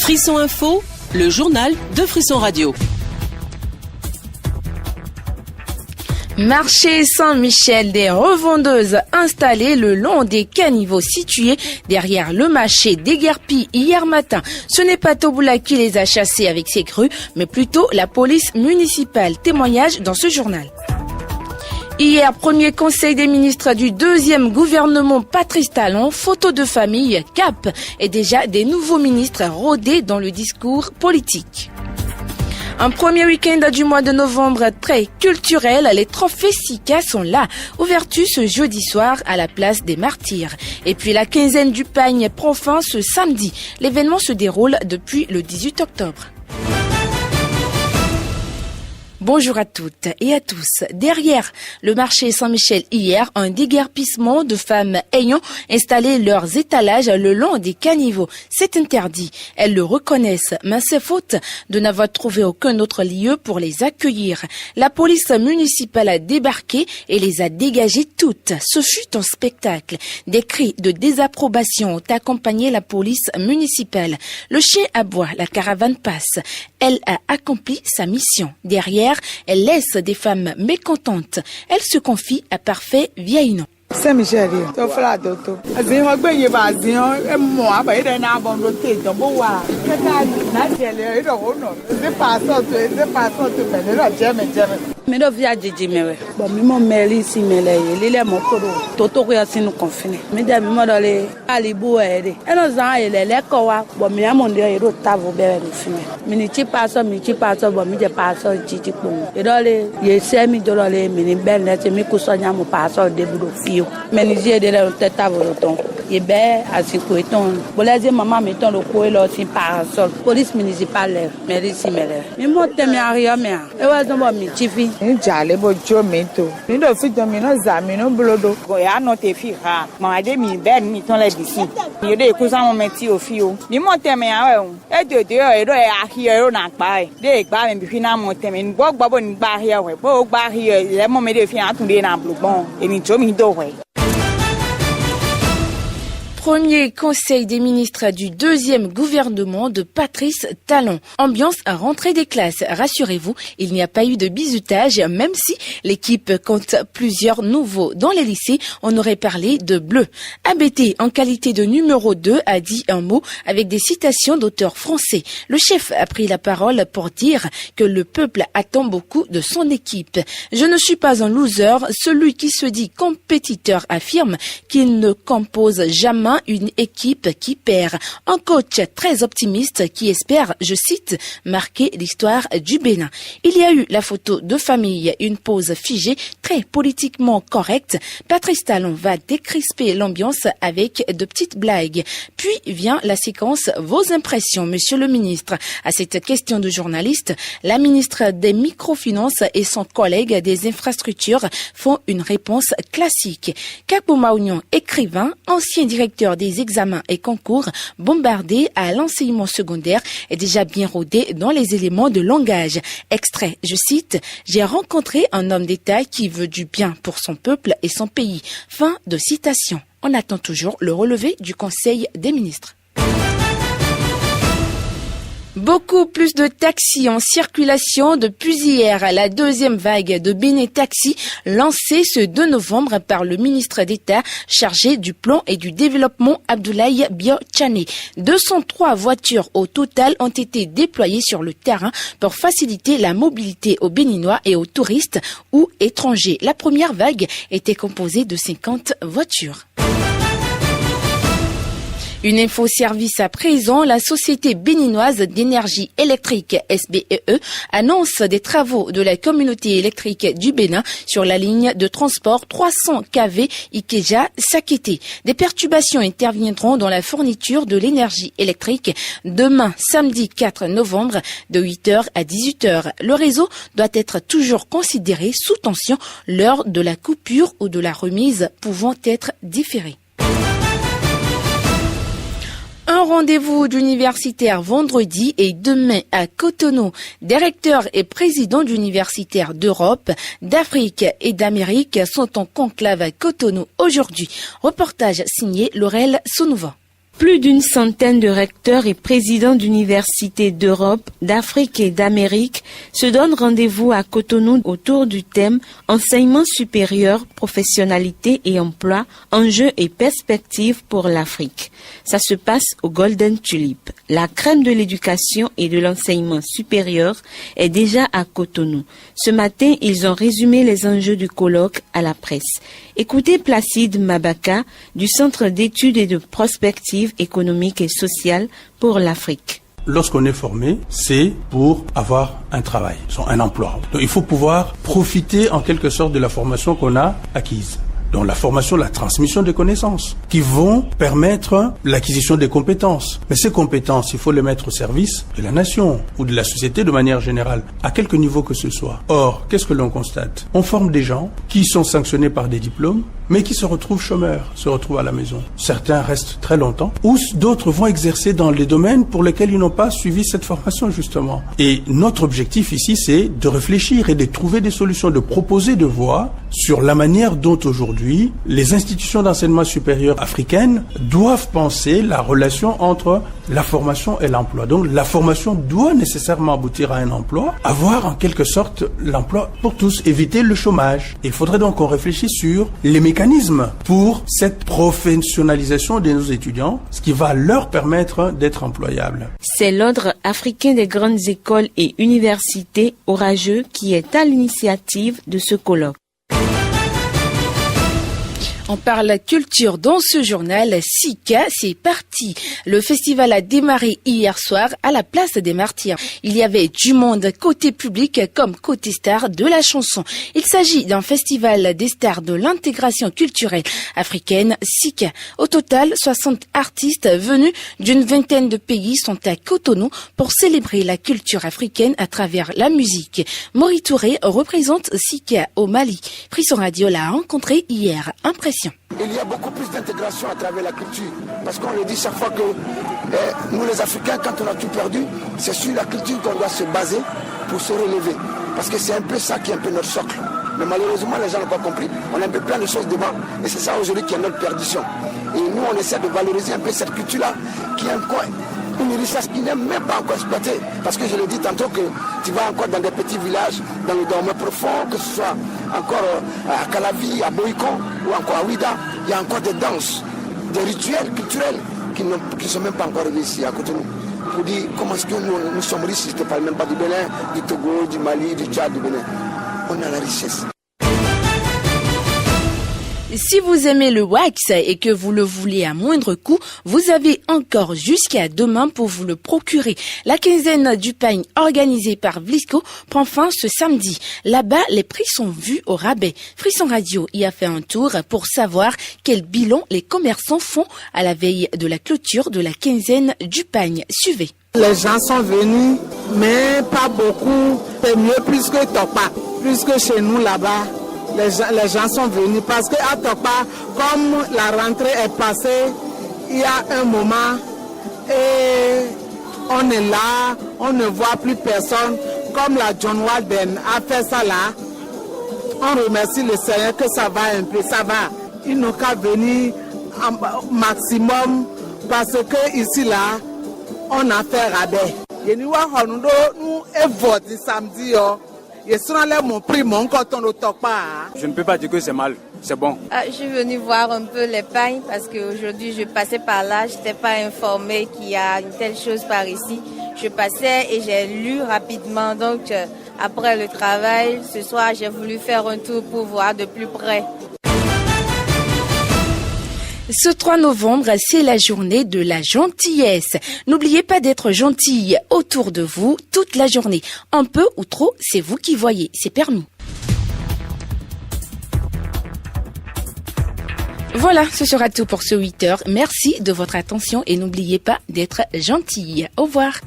Frisson Info, le journal de Frisson Radio. Marché Saint-Michel, des revendeuses installées le long des caniveaux situés derrière le marché d'Éguerpi hier matin. Ce n'est pas Toboula qui les a chassées avec ses crues, mais plutôt la police municipale. Témoignage dans ce journal. Hier, premier conseil des ministres du deuxième gouvernement Patrice Talon, photo de famille, cap et déjà des nouveaux ministres rodés dans le discours politique. Un premier week-end du mois de novembre très culturel, les trophées Sika sont là. Ouverture ce jeudi soir à la place des Martyrs. Et puis la quinzaine du pagne prend fin ce samedi. L'événement se déroule depuis le 18 octobre. Bonjour à toutes et à tous. Derrière le marché Saint-Michel hier, un déguerpissement de femmes ayant installé leurs étalages le long des caniveaux. C'est interdit. Elles le reconnaissent, mais c'est faute de n'avoir trouvé aucun autre lieu pour les accueillir. La police municipale a débarqué et les a dégagées toutes. Ce fut un spectacle. Des cris de désapprobation ont accompagné la police municipale. Le chien aboie, la caravane passe. Elle a accompli sa mission. Derrière, elle laisse des femmes mécontentes. Elle se confie à Parfait Vieillon. Saint-Michel, to fla doto. Azin wa gbe ye ba azin e mo aba ide na bon rotate don bo wa. Ke ka na jele e do no. Se pa so to me no jeme. Me do via jiji mewe. Bo mi mo meli si mele ye le mo ko do. To ko ya sinu confine. Me da mi mo do le ali bu e de. E no zan ye le ko wa. Bo mi amon de ye do tavo be do fime. Mi ni chi pa so bo mi je pa so jiji po. E do le ye se mi do le mi ni ben le te mi ku so nya mo pa so de bu do fi. Ménisie de la tête à voloton. Et ben, à ce coton. Bolazé maman mettant le coin là, c'est parasol. Police municipale, mais ici, mais moi, t'es mis à rien, mais. Et ouais, donc, mi chifi. Ni jale bo jomento. Ni do fi do mi no za mi no blodo. Go ya no te fi ha. Ma de mi ben mi ton le disi. Yo de ku sa mo meti o fi o. Ni mo te me awe o. E de e do e a hi e na pa e. De gba me bi fi na mo te me. Gbogbo ni gba hi e we. Bo gba hi e le mo me de fi atun de na blogbon. E mi jo mi do we. Premier conseil des ministres du deuxième gouvernement de Patrice Talon. Ambiance à rentrée des classes. Rassurez-vous, il n'y a pas eu de bizutage, même si l'équipe compte plusieurs nouveaux. Dans les lycées, on aurait parlé de bleu. ABT, en qualité de numéro 2, a dit un mot avec des citations d'auteurs français. Le chef a pris la parole pour dire que le peuple attend beaucoup de son équipe. Je ne suis pas un loser. Celui qui se dit compétiteur affirme qu'il ne compose jamais une équipe qui perd. Un coach très optimiste qui espère, je cite, marquer l'histoire du Bénin. Il y a eu la photo de famille, une pose figée, très politiquement correcte. Patrice Talon va décrisper l'ambiance avec de petites blagues. Puis vient la séquence Vos impressions, monsieur le ministre. À cette question de journaliste, la ministre des microfinances et son collègue des infrastructures font une réponse classique. Kakpo Maounion, écrivain, ancien directeur des examens et concours, bombardé à l'enseignement secondaire, est déjà bien rodé dans les éléments de langage. Extrait, je cite, « J'ai rencontré un homme d'État qui veut du bien pour son peuple et son pays ». Fin de citation. On attend toujours le relevé du Conseil des ministres. Beaucoup plus de taxis en circulation depuis hier. La deuxième vague de Bénin Taxi lancée ce 2 novembre par le ministre d'État chargé du plan et du développement Abdoulaye Bio-Tchane. 203 voitures au total ont été déployées sur le terrain pour faciliter la mobilité aux Béninois et aux touristes ou étrangers. La première vague était composée de 50 voitures. Une info-service à présent, la Société béninoise d'énergie électrique SBEE annonce des travaux de la communauté électrique du Bénin sur la ligne de transport 300 kV Ikeja-Sakété. Des perturbations interviendront dans la fourniture de l'énergie électrique demain, samedi 4 novembre, de 8h à 18h. Le réseau doit être toujours considéré sous tension lors de la coupure ou de la remise pouvant être différée. Un rendez-vous d'universitaires vendredi et demain à Cotonou. Directeurs et présidents d'universitaires d'Europe, d'Afrique et d'Amérique sont en conclave à Cotonou aujourd'hui. Reportage signé Laurel Sonouva. Plus d'une centaine de recteurs et présidents d'universités d'Europe, d'Afrique et d'Amérique se donnent rendez-vous à Cotonou autour du thème Enseignement supérieur, professionnalité et emploi, enjeux et perspectives pour l'Afrique. Ça se passe au Golden Tulip. La crème de l'éducation et de l'enseignement supérieur est déjà à Cotonou. Ce matin, ils ont résumé les enjeux du colloque à la presse. Écoutez Placide Mabaka du Centre d'études et de prospective économique et sociale pour l'Afrique. Lorsqu'on est formé, c'est pour avoir un travail, un emploi. Donc il faut pouvoir profiter en quelque sorte de la formation qu'on a acquise. Donc la formation, la transmission des connaissances qui vont permettre l'acquisition des compétences. Mais ces compétences, il faut les mettre au service de la nation ou de la société de manière générale, à quelque niveau que ce soit. Or, qu'est-ce que l'on constate? On forme des gens qui sont sanctionnés par des diplômes, mais qui se retrouvent chômeurs, se retrouvent à la maison. Certains restent très longtemps, ou d'autres vont exercer dans les domaines pour lesquels ils n'ont pas suivi cette formation, justement. Et notre objectif ici, c'est de réfléchir et de trouver des solutions, de proposer des voies sur la manière dont aujourd'hui les institutions d'enseignement supérieur africaines doivent penser la relation entre la formation et l'emploi. Donc la formation doit nécessairement aboutir à un emploi, avoir en quelque sorte l'emploi pour tous, éviter le chômage. Il faudrait donc qu'on réfléchisse sur les mécanismes pour cette professionnalisation de nos étudiants, ce qui va leur permettre d'être employables. C'est l'Ordre africain des grandes écoles et universités orageux qui est à l'initiative de ce colloque. On parle culture dans ce journal. Sika, c'est parti. Le festival a démarré hier soir à la place des Martyrs. Il y avait du monde côté public comme côté star de la chanson. Il s'agit d'un festival des stars de l'intégration culturelle africaine, Sika. Au total, 60 artistes venus d'une vingtaine de pays sont à Cotonou pour célébrer la culture africaine à travers la musique. Mori Touré représente Sika au Mali. Frisson Radio l'a rencontré hier. Impression. Il y a beaucoup plus d'intégration à travers la culture. Parce qu'on le dit chaque fois que nous les Africains, quand on a tout perdu, c'est sur la culture qu'on doit se baser pour se relever. Parce que c'est un peu ça qui est un peu notre socle. Mais malheureusement, les gens n'ont pas compris. On a un peu plein de choses devant. Et c'est ça aujourd'hui qui est notre perdition. Et nous, on essaie de valoriser un peu cette culture-là qui est encore une richesse qui n'est même pas encore exploitée. Parce que je l'ai dit tantôt que tu vas encore dans des petits villages, dans le dormeur profond, que ce soit encore à Calavi, à Boïkon ou encore à Ouida, il y a encore des danses, des rituels culturels qui ne sont même pas encore réussis à côté de nous. Pour dire comment est-ce que nous sommes riches, je ne te parle même pas du Bénin, du Togo, du Mali, du Tchad, du Bénin. On a la richesse. Si vous aimez le wax et que vous le voulez à moindre coût, vous avez encore jusqu'à demain pour vous le procurer. La quinzaine du pain organisée par Vlisco prend fin ce samedi. Là-bas, les prix sont vus au rabais. Frisson Radio y a fait un tour pour savoir quel bilan les commerçants font à la veille de la clôture de la quinzaine du pain. Suivez. Les gens sont venus, mais pas beaucoup. C'est mieux plus que Topa, plus que chez nous là-bas. Les gens sont venus parce qu'à Topa, comme la rentrée est passée, il y a un moment et on est là, on ne voit plus personne. Comme la John Walden a fait ça là, on remercie le Seigneur que ça va un peu, ça va. Il n'ont qu'à venir au maximum parce que ici là, on a fait rabais. Je ne peux pas dire que c'est mal, c'est bon. Je suis venue voir un peu les pagnes parce qu'aujourd'hui je passais par là, je n'étais pas informée qu'il y a une telle chose par ici. Je passais et j'ai lu rapidement, donc après le travail, ce soir j'ai voulu faire un tour pour voir de plus près. Ce 3 novembre, c'est la journée de la gentillesse. N'oubliez pas d'être gentille autour de vous toute la journée. Un peu ou trop, c'est vous qui voyez, c'est permis. Voilà, ce sera tout pour ce 8h. Merci de votre attention et n'oubliez pas d'être gentille. Au revoir.